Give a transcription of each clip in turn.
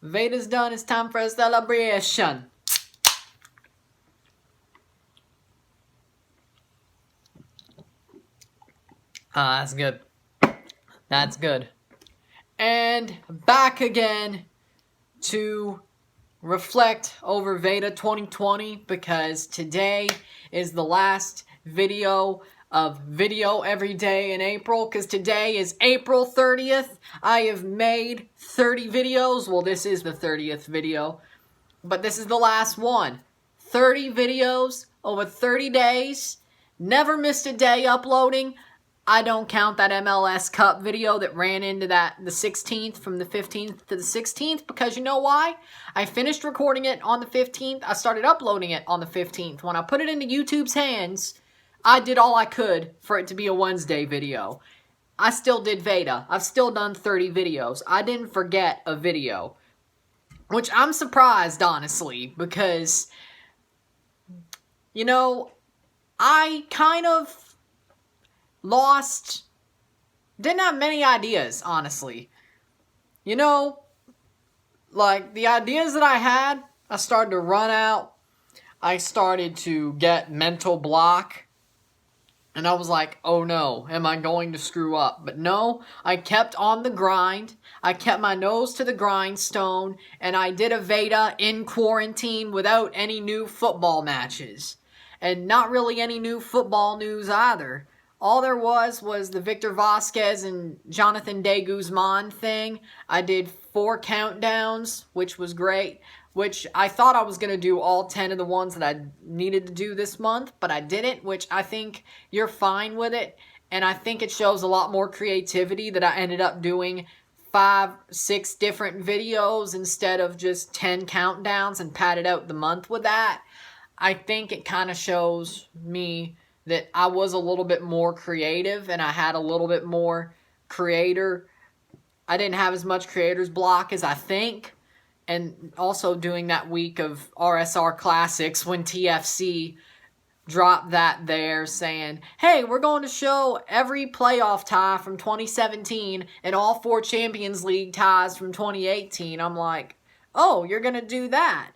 VEDA's done. It's time for a celebration. That's good. That's good. And back again to reflect over VEDA 2020, because today is the last video of video every day in April, because today is April 30th. I have made 30 videos. Well, this is the 30th video, but this is the last one. 30 videos over 30 days. Never missed a day uploading. I don't count that MLS Cup video that ran into the 16th, from the 15th to the 16th, because you know why? I finished recording it on the 15th. I started uploading it on the 15th. When I put it into YouTube's hands, I did all I could for it to be a Wednesday video. I still did VEDA. I've still done 30 videos. I didn't forget a video, which I'm surprised, honestly, because, you know, I kind of didn't have many ideas, honestly. You know, like, the ideas that I had, I started to run out. I started to get mental block. And I was like, oh no, am I going to screw up? But no, I kept on the grind. I kept my nose to the grindstone. And I did a VEDA in quarantine without any new football matches. And not really any new football news either. All there was the Victor Vasquez and Jonathan De Guzman thing. I did 4 countdowns, which was great. Which I thought I was going to do all 10 of the ones that I needed to do this month, but I didn't, which I think you're fine with it. And I think it shows a lot more creativity that I ended up doing 5, 6 different videos instead of just 10 countdowns and padded out the month with that. I think it kind of shows me that I was a little bit more creative and I had a little bit more I didn't have as much creator's block as I think. And also doing that week of RSR Classics when TFC dropped that there saying, hey, we're going to show every playoff tie from 2017 and all 4 Champions League ties from 2018. I'm like, oh, you're going to do that?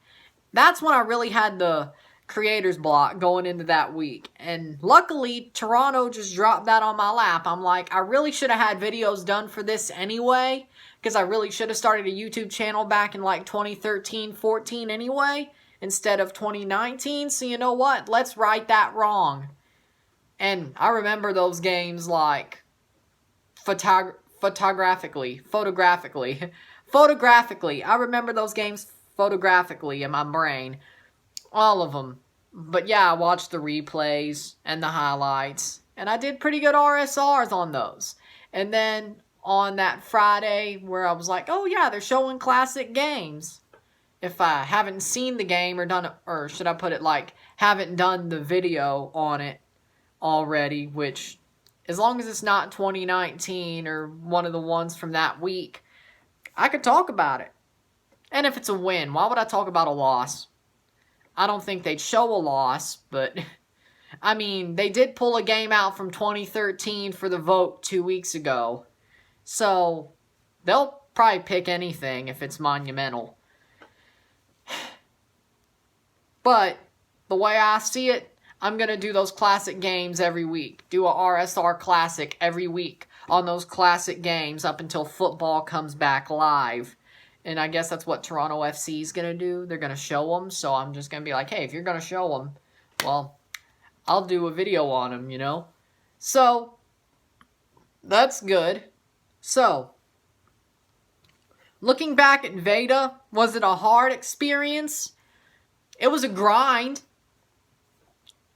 That's when I really had the creator's block going into that week. And luckily, Toronto just dropped that on my lap. I'm like, I really should have had videos done for this anyway, because I really should have started a YouTube channel back in like 2013, 14 anyway, instead of 2019. So you know what? Let's right that wrong. And I remember those games like photographically. I remember those games photographically in my brain. All of them. But yeah, I watched the replays and the highlights. And I did pretty good RSRs on those. And then on that Friday where I was like, oh yeah, they're showing classic games. If I haven't seen the game or done it, or should I put it like, haven't done the video on it already, which, as long as it's not 2019 or one of the ones from that week, I could talk about it. And if it's a win, why would I talk about a loss? I don't think they'd show a loss, but I mean, they did pull a game out from 2013 for the vote 2 weeks ago. So they'll probably pick anything if it's monumental. But the way I see it, I'm going to do those classic games every week. Do a RSR Classic every week on those classic games up until football comes back live. And I guess that's what Toronto FC is going to do. They're going to show them. So I'm just going to be like, hey, if you're going to show them, well, I'll do a video on them, you know? So that's good. So, looking back at VEDA, was it a hard experience? It was a grind.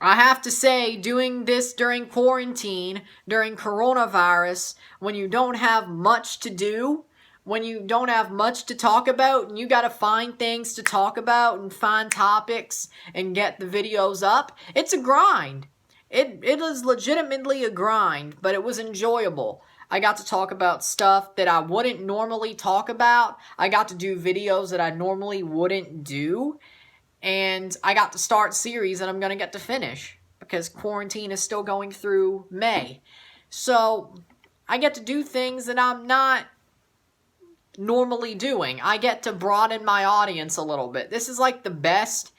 I have to say, doing this during quarantine, during coronavirus, when you don't have much to do, when you don't have much to talk about, and you gotta find things to talk about and find topics and get the videos up, it's a grind. It is legitimately a grind, but it was enjoyable. I got to talk about stuff that I wouldn't normally talk about. I got to do videos that I normally wouldn't do. And I got to start series that I'm going to get to finish, because quarantine is still going through May. So I get to do things that I'm not normally doing. I get to broaden my audience a little bit. This is like the best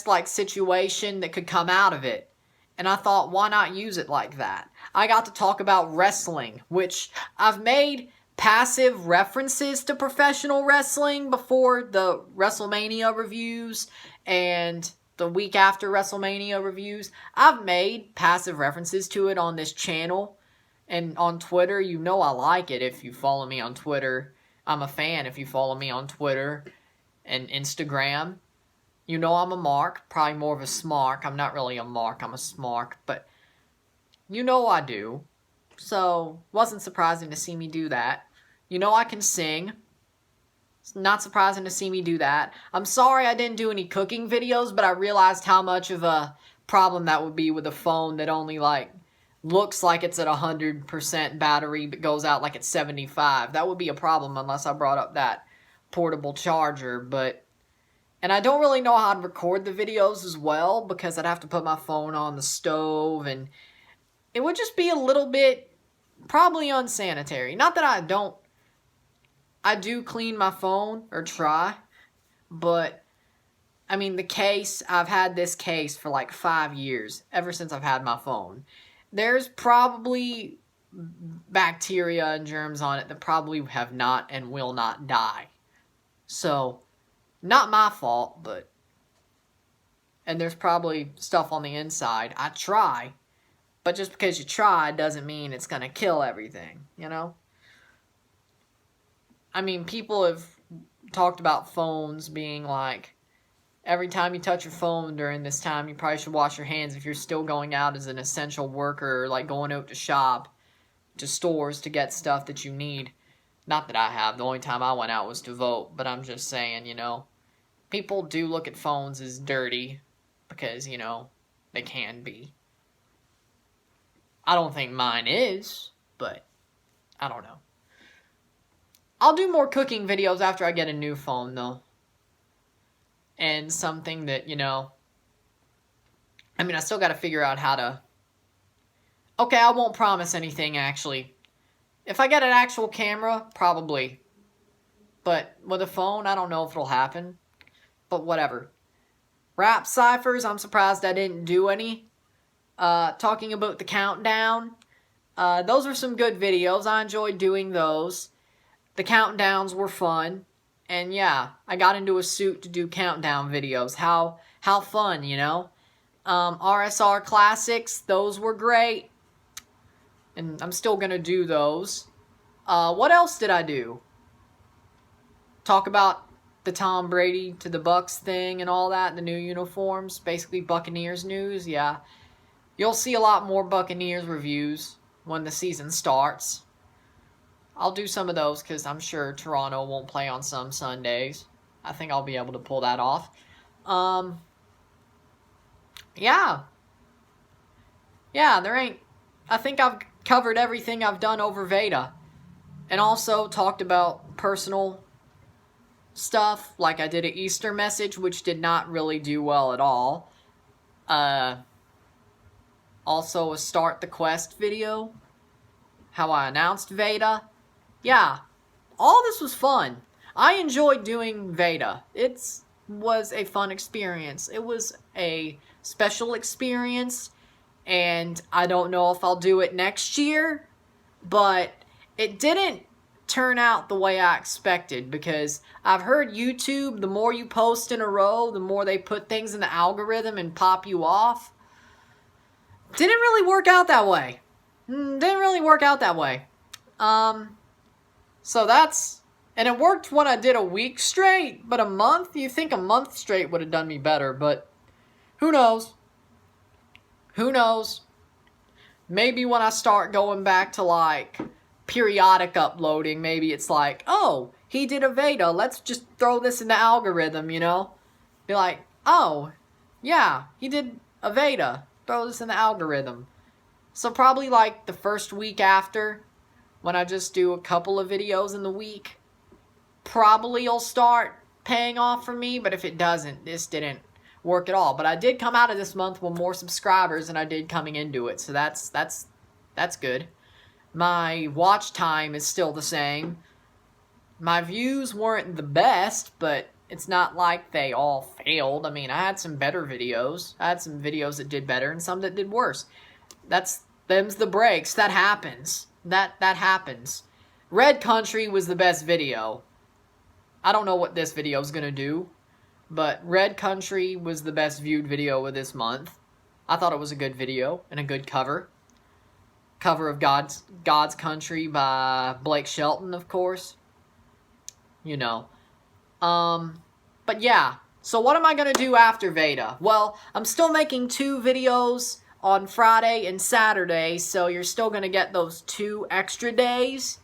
like situation that could come out of it. And I thought, why not use it like that? I got to talk about wrestling, which I've made passive references to professional wrestling before the WrestleMania reviews and the week after WrestleMania reviews. I've made passive references to it on this channel and on Twitter. You know I like it if you follow me on Twitter. I'm a fan if you follow me on Twitter and Instagram. You know I'm a mark, probably more of a smark. I'm not really a mark, I'm a smark, but you know I do. So, wasn't surprising to see me do that. You know I can sing. It's not surprising to see me do that. I'm sorry I didn't do any cooking videos, but I realized how much of a problem that would be with a phone that only, like, looks like it's at 100% battery, but goes out like it's 75. That would be a problem unless I brought up that portable charger, but... And I don't really know how to record the videos as well, because I'd have to put my phone on the stove, and it would just be a little bit probably unsanitary. Not that I do clean my phone, or try, but, I mean, the case, I've had this case for like 5 years, ever since I've had my phone. There's probably bacteria and germs on it that probably have not and will not die. So... not my fault, but... and there's probably stuff on the inside. I try. But just because you try doesn't mean it's going to kill everything, you know? I mean, people have talked about phones being like... every time you touch your phone during this time, you probably should wash your hands if you're still going out as an essential worker, or like going out to shop, to stores to get stuff that you need. Not that I have. The only time I went out was to vote. But I'm just saying, you know, people do look at phones as dirty because, you know, they can be. I don't think mine is, but I don't know. I'll do more cooking videos after I get a new phone, though. And something that, you know, I mean, I still got to figure out how to... okay, I won't promise anything, actually. If I get an actual camera, probably. But with a phone, I don't know if it'll happen. But whatever. Rap ciphers, I'm surprised I didn't do any. Talking about the countdown. Those were some good videos. I enjoyed doing those. The countdowns were fun. And yeah, I got into a suit to do countdown videos. How fun, you know? RSR Classics, those were great. And I'm still going to do those. What else did I do? Talk about the Tom Brady to the Bucks thing and all that, the new uniforms. Basically Buccaneers news, yeah. You'll see a lot more Buccaneers reviews when the season starts. I'll do some of those because I'm sure Toronto won't play on some Sundays. I think I'll be able to pull that off. Yeah. Yeah, there ain't... I think I've covered everything I've done over VEDA. And also talked about personal stuff. Like I did an Easter message, which did not really do well at all. Also a Start the Quest video. How I announced VEDA. Yeah. All this was fun. I enjoyed doing VEDA. It was a fun experience. It was a special experience. And I don't know if I'll do it next year, but it didn't turn out the way I expected, because I've heard YouTube, the more you post in a row, the more they put things in the algorithm and pop you off. Didn't really work out that way. Didn't really work out that way. So that's... and it worked when I did a week straight, but a month? You think a month straight would have done me better, but who knows? Who knows? Maybe when I start going back to, like, periodic uploading, maybe it's like, oh, he did a VEDA, let's just throw this in the algorithm, you know? Be like, oh, yeah, he did a VEDA, throw this in the algorithm. So probably, like, the first week after, when I just do a couple of videos in the week, probably it'll start paying off for me, but if it doesn't, this didn't work at all. But I did come out of this month with more subscribers than I did coming into it, so that's good. My watch time is still the same. My views weren't the best, but it's not like they all failed. I mean, I had some better videos. I had some videos that did better and some that did worse. Them's the breaks. That happens. That happens. Red Country was the best video. I don't know what this video is going to do, but Red Country was the best viewed video of this month. I thought it was a good video and a good cover. Cover of God's Country by Blake Shelton, of course. You know. But yeah. So what am I going to do after VEDA? Well, I'm still making 2 videos on Friday and Saturday, so you're still going to get those 2 extra days.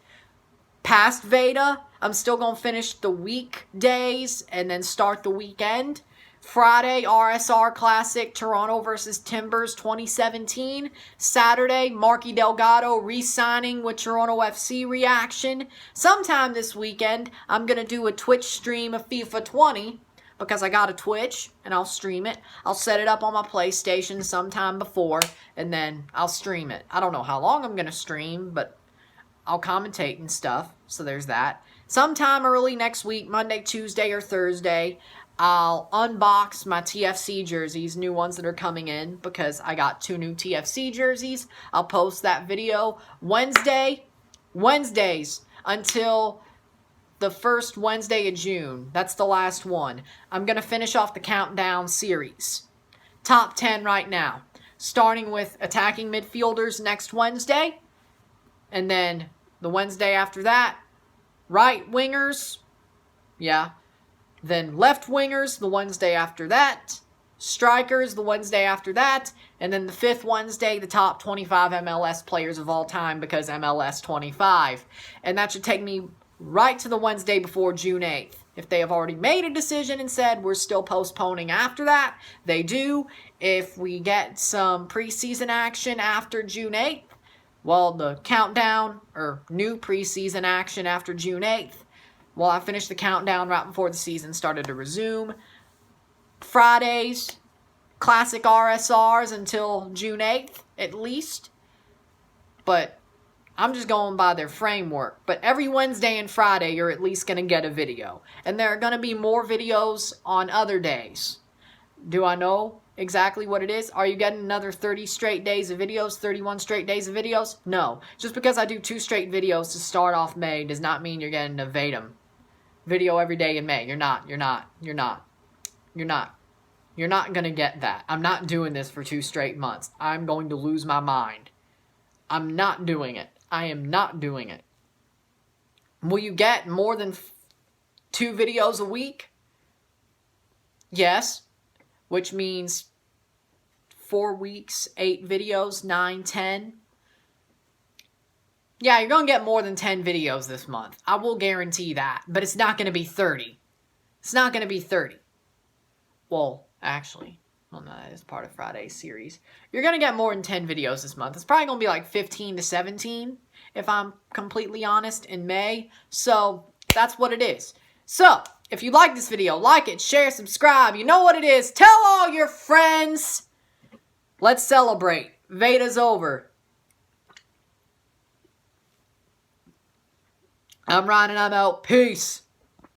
Past VEDA, I'm still going to finish the weekdays and then start the weekend. Friday, RSR Classic, Toronto versus Timbers 2017. Saturday, Marky Delgado re-signing with Toronto FC reaction. Sometime this weekend, I'm going to do a Twitch stream of FIFA 20 because I got a Twitch and I'll stream it. I'll set it up on my PlayStation sometime before and then I'll stream it. I don't know how long I'm going to stream, but I'll commentate and stuff, so there's that. Sometime early next week, Monday, Tuesday, or Thursday, I'll unbox my TFC jerseys, new ones that are coming in, because I got 2 new TFC jerseys. I'll post that video Wednesdays until the first Wednesday of June. That's the last one. I'm going to finish off the countdown series. Top 10 right now. Starting with attacking midfielders next Wednesday. And then the Wednesday after that, right wingers. Yeah. Then left wingers the Wednesday after that. Strikers the Wednesday after that. And then the 5th Wednesday, the top 25 MLS players of all time, because MLS 25. And that should take me right to the Wednesday before June 8th. If they have already made a decision and said we're still postponing after that, they do. If we get some preseason action after June 8th, well, the countdown, or new preseason action after June 8th, well, I finished the countdown right before the season started to resume. Fridays, classic RSRs until June 8th, at least. But I'm just going by their framework. But every Wednesday and Friday, you're at least going to get a video. And there are going to be more videos on other days. Do I know exactly what it is? Are you getting another 30 straight days of videos, 31 straight days of videos? No. Just because I do 2 straight videos to start off May does not mean you're getting a VEDA video every day in May. You're not going to get that. I'm not doing this for 2 straight months. I'm going to lose my mind. I'm not doing it. I am not doing it. Will you get more than 2 videos a week? Yes. Which means 4 weeks, 8 videos, 9, 10. Yeah, you're going to get more than 10 videos this month. I will guarantee that. But it's not going to be 30. It's not going to be 30. Well, actually, well, no, that is part of Friday's series. You're going to get more than 10 videos this month. It's probably going to be like 15 to 17, if I'm completely honest, in May. So, that's what it is. So, if you like this video, like it, share, subscribe. You know what it is. Tell all your friends. Let's celebrate. VEDA's over. I'm Ryan and I'm out. Peace.